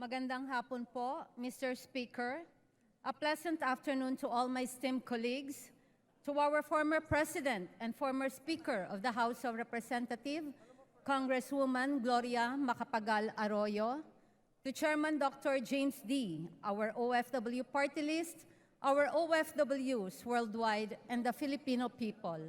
Magandang hapon po, Mr. Speaker. A pleasant afternoon to all my esteemed colleagues, to our former President and former Speaker of the House of Representatives, Congresswoman Gloria Macapagal Arroyo, to Chairman Dr. James D., our OFW party list, our OFWs worldwide, and the Filipino people.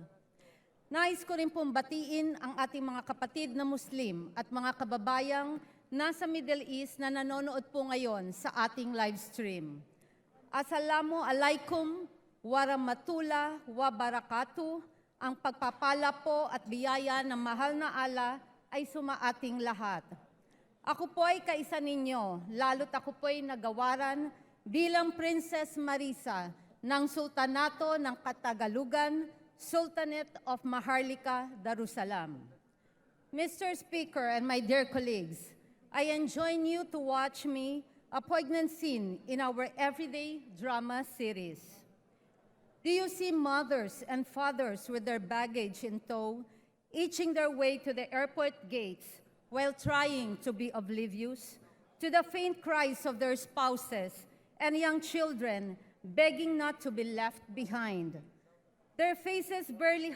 Nais ko rin pong batiin ang ating mga kapatid na Muslim at mga kababayang nasa Middle East na nanonood po ngayon sa ating live stream. Assalamu alaikum warahmatullahi wabarakatuh. Ang pagpapala po at biyaya ng mahal na Allah ay sumaating lahat. Ako po ay kaisa ninyo, lalo't ako po ay nagawaran bilang Princess Marissa ng Sultanato ng Katagalugan, Sultanate of Maharlika, Darussalam. Mr. Speaker and my dear colleagues, I enjoin you to watch me a poignant scene in our everyday drama series. Do you see mothers and fathers with their baggage in tow, inching their way to the airport gates while trying to be oblivious to the faint cries of their spouses and young children begging not to be left behind? Their faces barely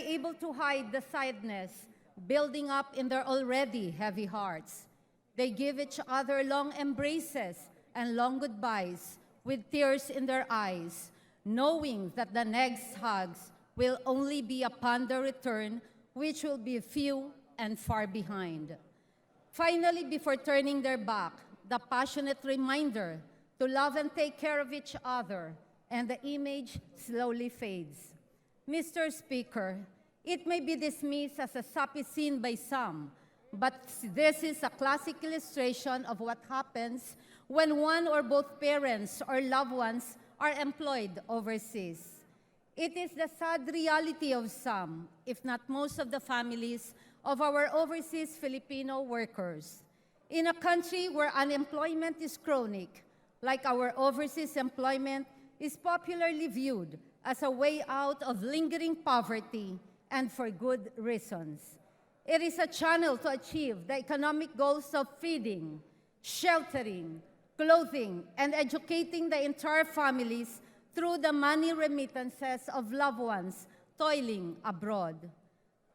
able to hide the sadness building up in their already heavy hearts. They give each other long embraces and long goodbyes with tears in their eyes, knowing that the next hugs will only be upon their return, which will be few and far behind. Finally, before turning their back, the passionate reminder to love and take care of each other, and the image slowly fades. Mr. Speaker, it may be dismissed as a sappy scene by some, but this is a classic illustration of what happens when one or both parents or loved ones are employed overseas. It is the sad reality of some, if not most of the families of our overseas Filipino workers. In a country where unemployment is chronic, like our overseas employment is popularly viewed as a way out of lingering poverty, and for good reasons. It is a channel to achieve the economic goals of feeding, sheltering, clothing, and educating the entire families through the money remittances of loved ones toiling abroad.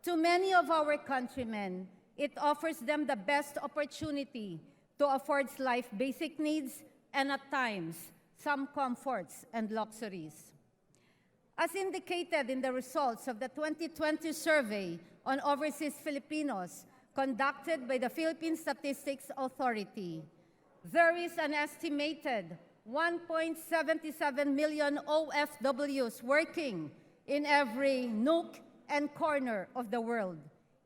To many of our countrymen, it offers them the best opportunity to afford life basic needs and at times some comforts and luxuries. As indicated in the results of the 2020 survey on overseas Filipinos conducted by the Philippine Statistics Authority, there is an estimated 1.77 million OFWs working in every nook and corner of the world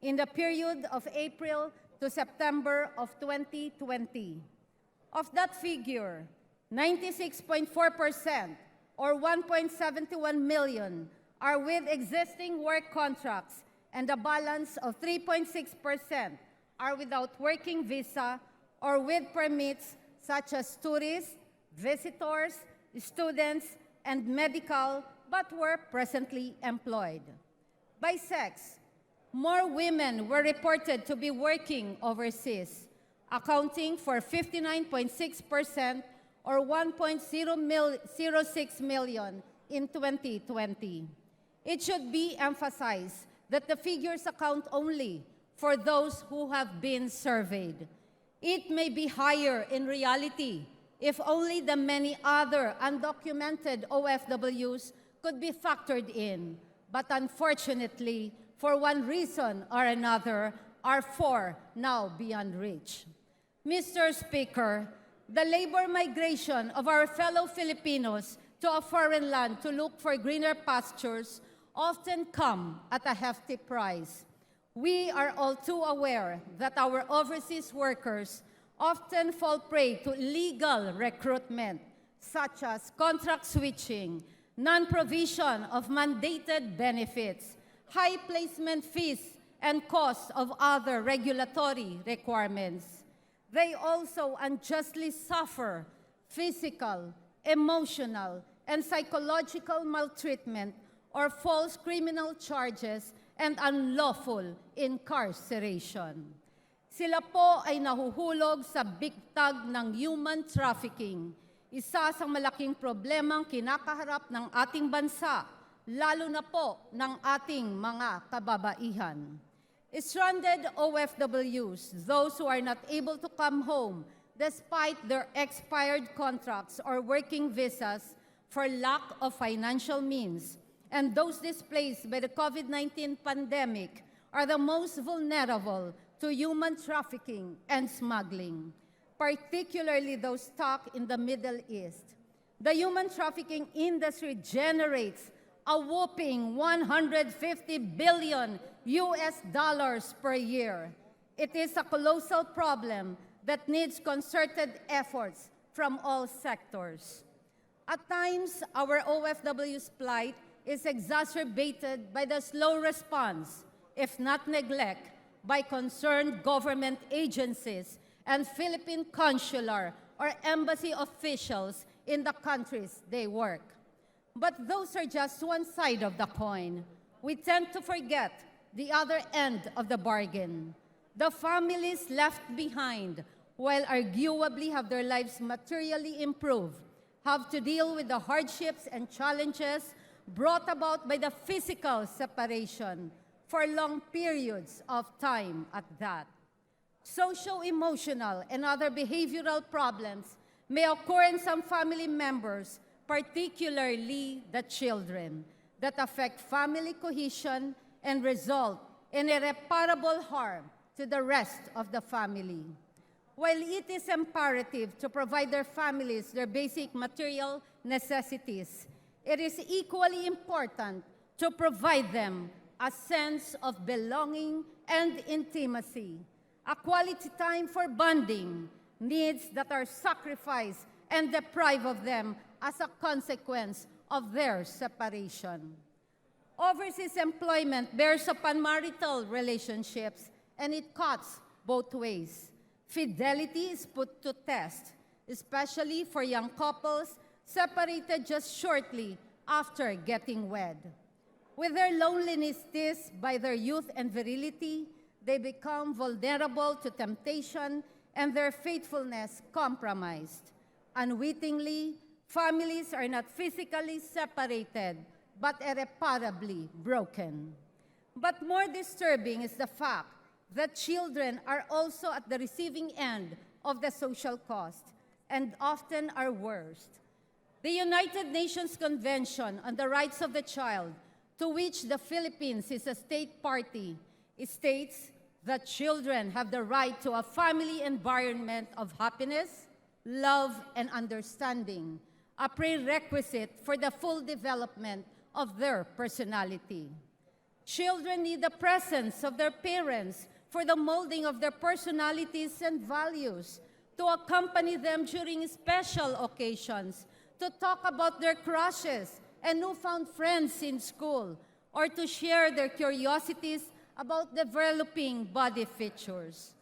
in the period of April to September of 2020. Of that figure, 96.4%, or 1.71 million, are with existing work contracts, and the balance of 3.6% are without working visa or with permits such as tourists, visitors, students, and medical, but were presently employed. By sex, more women were reported to be working overseas, accounting for 59.6%, or 1.006 million in 2020. It should be emphasized that the figures account only for those who have been surveyed. It may be higher in reality if only the many other undocumented OFWs could be factored in. But unfortunately, for one reason or another, are four now beyond reach. Mr. Speaker, the labor migration of our fellow Filipinos to a foreign land to look for greener pastures often come at a hefty price. We are all too aware that our overseas workers often fall prey to illegal recruitment, such as contract switching, non-provision of mandated benefits, high placement fees, and costs of other regulatory requirements. They also unjustly suffer physical, emotional, and psychological maltreatment or false criminal charges and unlawful incarceration. Sila po ay nahuhulog sa bigtag ng human trafficking, isa sa malaking problemang kinakaharap ng ating bansa, lalo na po ng ating mga kababaihan. Stranded OFWs, those who are not able to come home despite their expired contracts or working visas for lack of financial means, and those displaced by the COVID-19 pandemic are the most vulnerable to human trafficking and smuggling, particularly those stuck in the Middle East. The human trafficking industry generates a whopping $150 billion per year. It is a colossal problem that needs concerted efforts from all sectors. At times, our OFW's plight is exacerbated by the slow response, if not neglect, by concerned government agencies and Philippine consular or embassy officials in the countries they work. But those are just one side of the coin. We tend to forget the other end of the bargain. The families left behind, while arguably have their lives materially improved, have to deal with the hardships and challenges brought about by the physical separation for long periods of time at that. Socio-emotional and other behavioral problems may occur in some family members, particularly the children, that affect family cohesion and result in irreparable harm to the rest of the family. While it is imperative to provide their families their basic material necessities, it is equally important to provide them a sense of belonging and intimacy, a quality time for bonding, needs that are sacrificed and deprived of them as a consequence of their separation. Overseas employment bears upon marital relationships, and it cuts both ways. Fidelity is put to test, especially for young couples separated just shortly after getting wed. With their loneliness teased by their youth and virility, they become vulnerable to temptation and their faithfulness compromised. Unwittingly, families are not physically separated, but irreparably broken. But more disturbing is the fact that children are also at the receiving end of the social cost, and often are worst. The United Nations Convention on the Rights of the Child, to which the Philippines is a state party, states that children have the right to a family environment of happiness, love, and understanding, a prerequisite for the full development of their personality. Children need the presence of their parents for the molding of their personalities and values, to accompany them during special occasions, to talk about their crushes and newfound friends in school, or to share their curiosities about developing body features.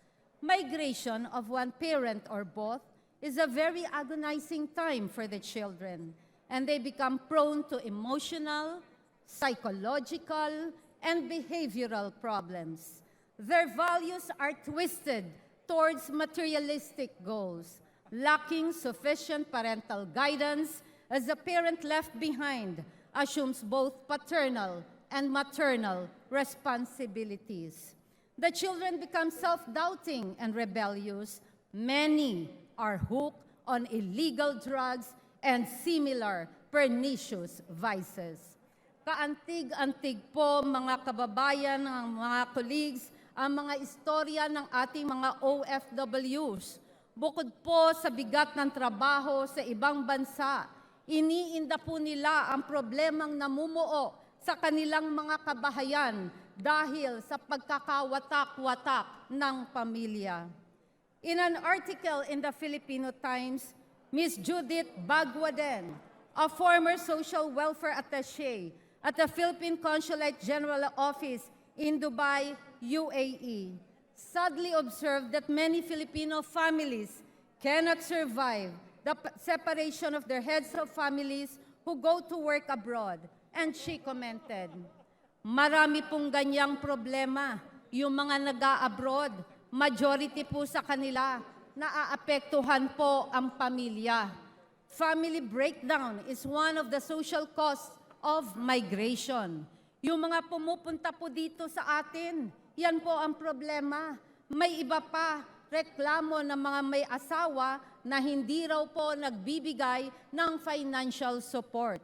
Migration of one parent or both is a very agonizing time for the children, and they become prone to emotional, psychological, and behavioral problems. Their values are twisted towards materialistic goals, lacking sufficient parental guidance, as the parent left behind assumes both paternal and maternal responsibilities. The children become self-doubting and rebellious. Many are hooked on illegal drugs and similar pernicious vices. Kaantig-antig po mga kababayan, mga colleagues, ang mga istorya ng ating mga OFWs. Bukod po sa bigat ng trabaho sa ibang bansa, iniinda po nila ang problemang namumuo sa kanilang mga kabahayan dahil sa pagkakawatak-watak ng pamilya. In an article in the Filipino Times, Ms. Judith Bagwaden, a former social welfare attaché at the Philippine Consulate General Office in Dubai, UAE, sadly observed that many Filipino families cannot survive the separation of their heads of families who go to work abroad. And she commented, "Marami pong ganyang problema yung mga nag-a-abroad Majority po sa kanila, naaapektuhan po ang pamilya. Family breakdown is one of the social costs of migration. Yung mga pumupunta po dito sa atin, yan po ang problema. May iba pa, reklamo ng mga may asawa na hindi raw po nagbibigay ng financial support.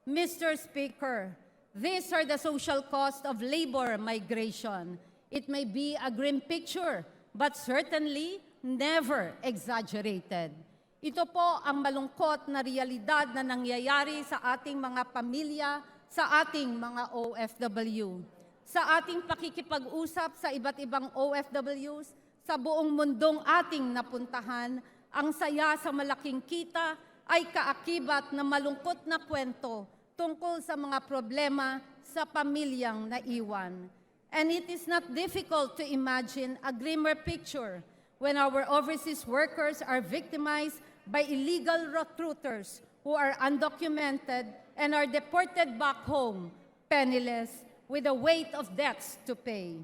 Mr. Speaker, these are the social costs of labor migration. It may be a grim picture, but certainly never exaggerated. Ito po ang malungkot na realidad na nangyayari sa ating mga pamilya, sa ating mga OFW. Sa ating pakikipag-usap sa iba't ibang OFWs, sa buong mundong ating napuntahan, ang saya sa malaking kita ay kaakibat na malungkot na kwento tungkol sa mga problema sa pamilyang naiwan. And it is not difficult to imagine a grimmer picture when our overseas workers are victimized by illegal recruiters who are undocumented and are deported back home, penniless, with the weight of debts to pay.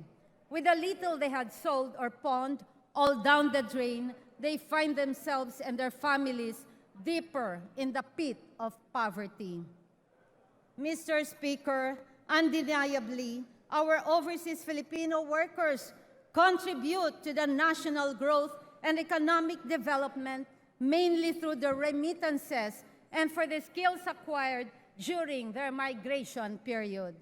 With the little they had sold or pawned, all down the drain, they find themselves and their families deeper in the pit of poverty. Mr. Speaker, undeniably, our overseas Filipino workers contribute to the national growth and economic development mainly through the remittances and for the skills acquired during their migration period.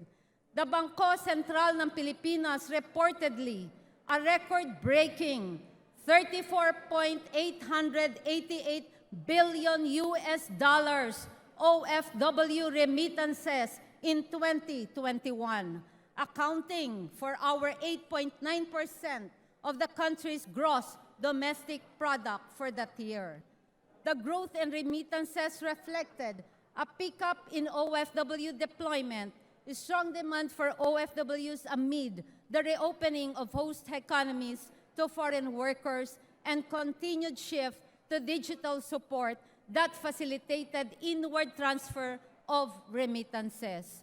The Bangko Sentral ng Pilipinas reportedly a record-breaking 34.888 billion US dollars OFW remittances in 2021, accounting for our 8.9% of the country's gross domestic product for that year. The growth in remittances reflected a pickup in OFW deployment, strong demand for OFWs amid the reopening of host economies to foreign workers, and continued shift to digital support that facilitated inward transfer of remittances.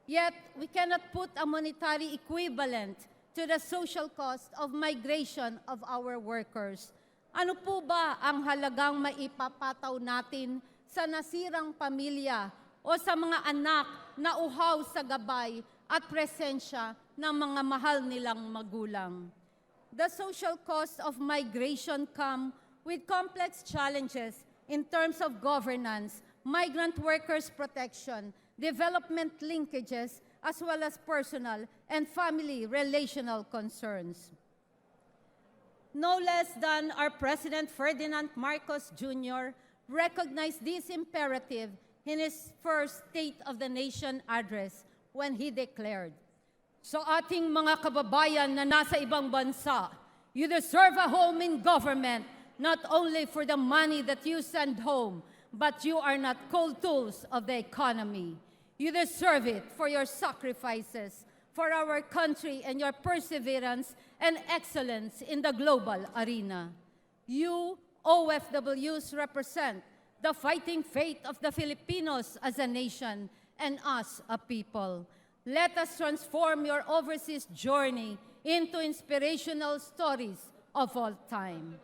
Yet, we cannot put a monetary equivalent to the social cost of migration of our workers. Ano po ba ang halagang maipapataw natin sa nasirang pamilya o sa mga anak na uhaw sa gabay at presensya ng mga mahal nilang magulang? The social costs of migration come with complex challenges in terms of governance, migrant workers' protection, development linkages, as well as personal and family relational concerns. No less than our President Ferdinand Marcos Jr. recognized this imperative in his first State of the Nation address when he declared, "Sa ating mga kababayan na nasa ibang bansa, you deserve a home in government, not only for the money that you send home, but you are not cold tools of the economy. You deserve it for your sacrifices, for our country, and your perseverance and excellence in the global arena. You, OFWs, represent the fighting faith of the Filipinos as a nation and us a people. Let us transform your overseas journey into inspirational stories of all time."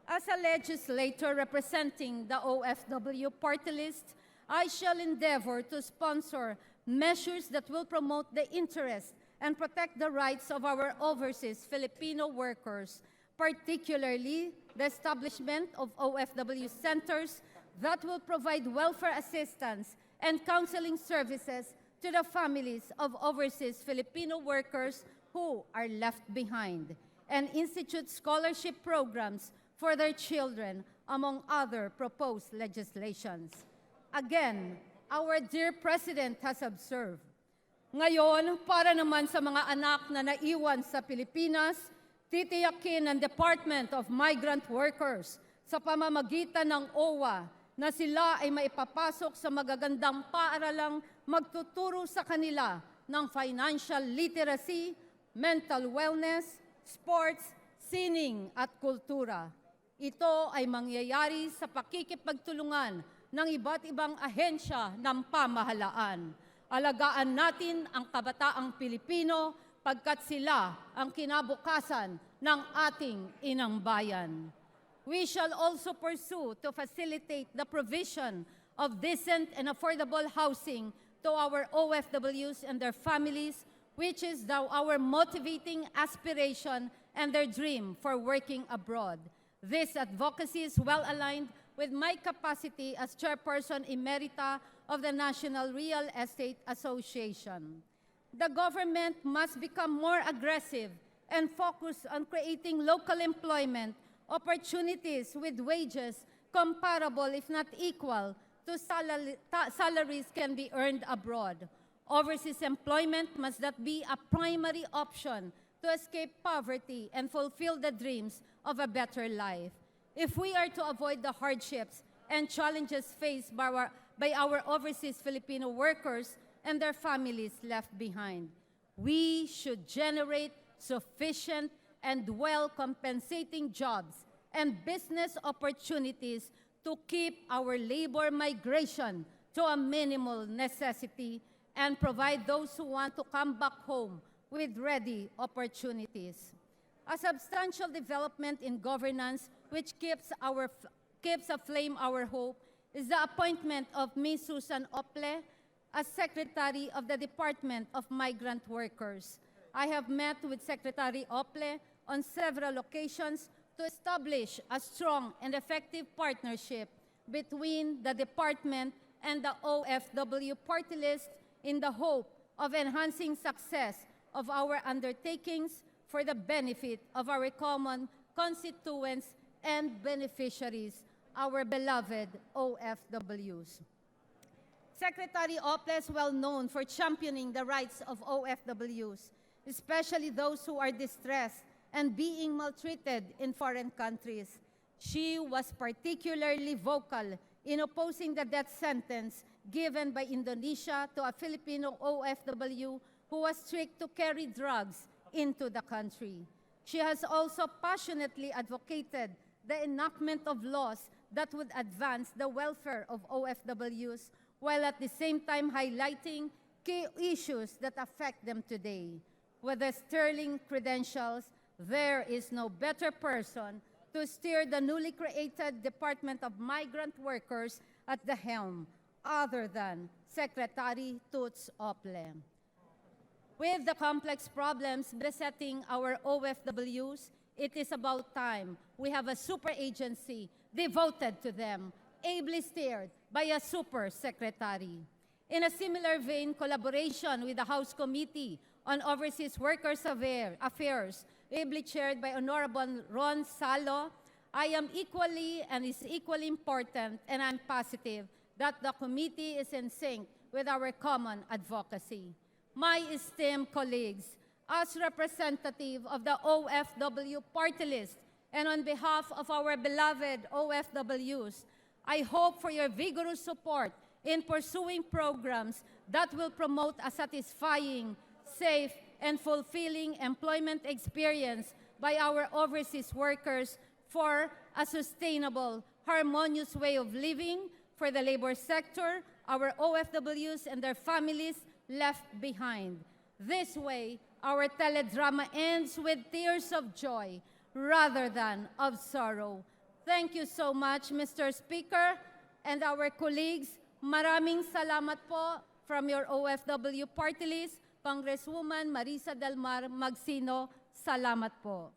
As a legislator representing the OFW party list, I shall endeavor to sponsor measures that will promote the interest and protect the rights of our overseas Filipino workers, particularly the establishment of OFW centers that will provide welfare assistance and counseling services to the families of overseas Filipino workers who are left behind, and institute scholarship programs for their children, among other proposed legislations. Again, our dear President has observed, ngayon, para naman sa mga anak na naiwan sa Pilipinas, titiyakin ng Department of Migrant Workers sa pamamagitan ng OWA na sila ay maipapasok sa magagandang paaralang magtuturo sa kanila ng financial literacy, mental wellness, sports, sining at kultura. Ito ay mangyayari sa pakikipagtulungan ng iba't ibang ahensya ng pamahalaan. Alagaan natin ang kabataang Pilipino pagkat sila ang kinabukasan ng ating inang bayan. We shall also pursue to facilitate the provision of decent and affordable housing to our OFWs and their families, which is our motivating aspiration and their dream for working abroad. This advocacy is well aligned with my capacity as Chairperson Emerita of the National Real Estate Association. The government must become more aggressive and focus on creating local employment opportunities with wages comparable, if not equal, to salaries can be earned abroad. Overseas employment must not be a primary option to escape poverty and fulfill the dreams of a better life. If we are to avoid the hardships and challenges faced by our overseas Filipino workers and their families left behind, we should generate sufficient and well-compensating jobs and business opportunities to keep our labor migration to a minimal necessity and provide those who want to come back home with ready opportunities. A substantial development in governance which keeps aflame our hope is the appointment of Ms. Susan Ople as Secretary of the Department of Migrant Workers. I have met with Secretary Ople on several occasions to establish a strong and effective partnership between the department and the OFW party list in the hope of enhancing success of our undertakings for the benefit of our common constituents and beneficiaries, our beloved OFWs. Secretary Ople is well known for championing the rights of OFWs, especially those who are distressed and being maltreated in foreign countries. She was particularly vocal in opposing the death sentence given by Indonesia to a Filipino OFW who was tricked to carry drugs into the country. She has also passionately advocated the enactment of laws that would advance the welfare of OFWs while at the same time highlighting key issues that affect them today. With the sterling credentials, there is no better person to steer the newly created Department of Migrant Workers at the helm other than Secretary Toots Ople. With the complex problems besetting our OFWs, it is about time we have a super agency devoted to them, ably steered by a super secretary. In a similar vein, collaboration with the House Committee on Overseas Workers Affairs, ably chaired by Honorable Ron Salo, I am equally and is equally important, and I'm positive that the committee is in sync with our common advocacy. My esteemed colleagues, as representative of the OFW party list and on behalf of our beloved OFWs, I hope for your vigorous support in pursuing programs that will promote a satisfying, safe, and fulfilling employment experience by our overseas workers for a sustainable, harmonious way of living for the labor sector, our OFWs and their families left behind. This way, our teledrama ends with tears of joy rather than of sorrow. Thank you so much, Mr. Speaker, and our colleagues. Maraming salamat po from your OFW party list, Congresswoman Marissa Magsino. Salamat po.